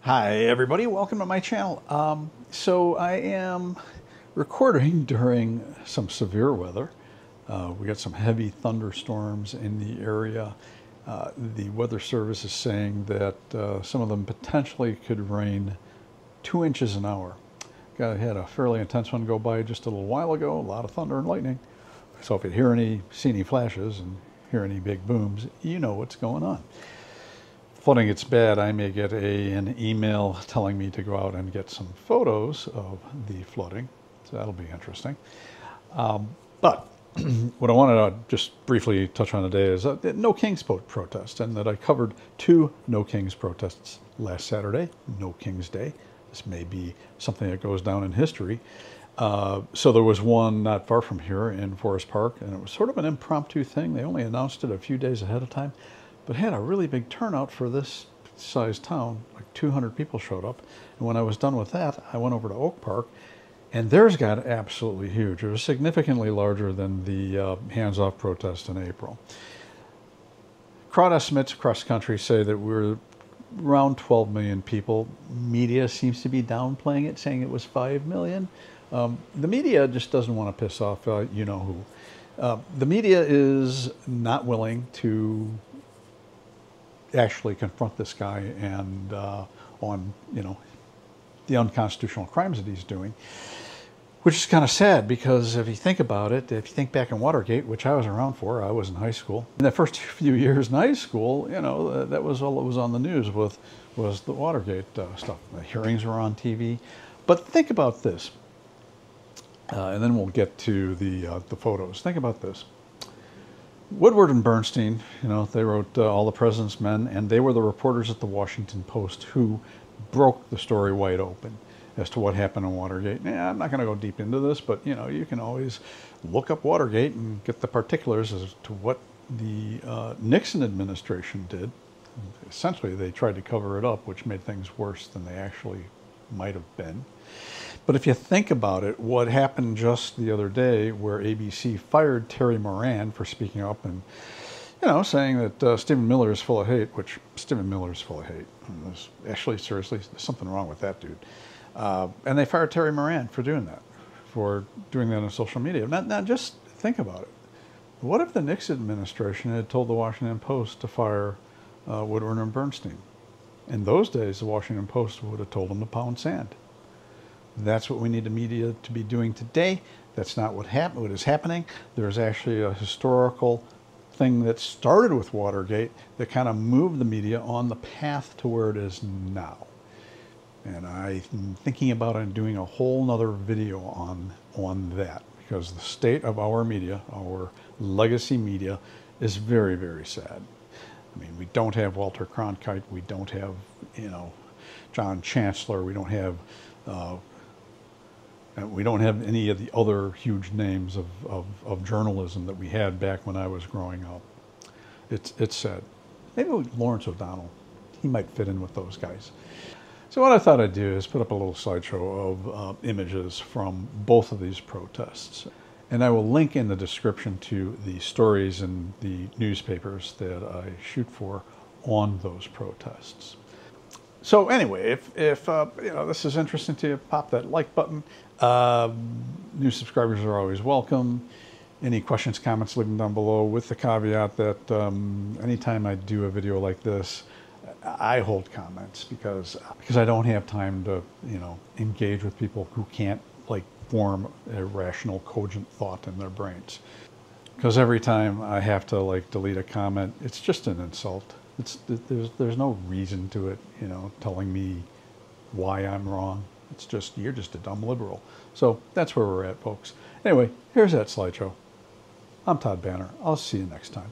Hi everybody, welcome to my channel. So I am recording during some severe weather. We got some heavy thunderstorms in the area. The Weather Service is saying that some of them potentially could rain 2 inches an hour. Had a fairly intense one go by just a little while ago, a lot of thunder and lightning. So if you see any flashes and hear any big booms, you know what's going on. Flooding gets bad, I may get an email telling me to go out and get some photos of the flooding. So that'll be interesting. But what I wanted to just briefly touch on today is No Kings protest, and that I covered 2 No Kings protests last Saturday, No Kings Day. This may be something that goes down in history. So there was one not far from here in Forest Park, and it was sort of an impromptu thing. They only announced it a few days ahead of time, but had a really big turnout for this size town. Like 200 people showed up. And when I was done with that, I went over to Oak Park, and theirs got absolutely huge. It was significantly larger than the hands-off protest in April. Crowd estimates across the country say that we're around 12 million people. Media seems to be downplaying it, saying it was 5 million. The media just doesn't want to piss off you know who. The media is not willing to actually confront this guy and on the unconstitutional crimes that he's doing, which is kind of sad, because if you think about it, if you think back in Watergate, which I was around for, I was in high school. In the first few years in high school, that was all that was on the news was the Watergate stuff. The hearings were on TV. But think about this, and then we'll get to the photos. Think about this. Woodward and Bernstein, they wrote All the President's Men, and they were the reporters at the Washington Post who broke the story wide open as to what happened in Watergate. I'm not going to go deep into this, but you can always look up Watergate and get the particulars as to what the Nixon administration did. Essentially, they tried to cover it up, which made things worse than they actually might have been. But if you think about it, what happened just the other day, where ABC fired Terry Moran for speaking up and, saying that Stephen Miller is full of hate, which Stephen Miller is full of hate. Actually, seriously, there's something wrong with that dude. And they fired Terry Moran for doing that on social media. Now, just think about it. What if the Nixon administration had told the Washington Post to fire Woodward and Bernstein? In those days, the Washington Post would have told them to pound sand. That's what we need the media to be doing today. That's not what is happening. There's actually a historical thing that started with Watergate that kind of moved the media on the path to where it is now. And I'm thinking about doing a whole nother video on that, because the state of our media, our legacy media, is very, very sad. I mean, we don't have Walter Cronkite. We don't have, John Chancellor. We don't have any of the other huge names of journalism that we had back when I was growing up. It's sad. Maybe Lawrence O'Donnell, he might fit in with those guys. So what I thought I'd do is put up a little slideshow of images from both of these protests. And I will link in the description to the stories in the newspapers that I shoot for on those protests. So anyway, if this is interesting to you, pop that like button. New subscribers are always welcome. Any questions, comments, leave them down below, with the caveat that anytime I do a video like this, I hold comments because I don't have time to engage with people who can't form a rational, cogent thought in their brains. Because every time I have to delete a comment, it's just an insult. There's no reason to it, telling me why I'm wrong. It's just, you're just a dumb liberal. So that's where we're at, folks. Anyway, here's that slideshow. I'm Todd Banner. I'll see you next time.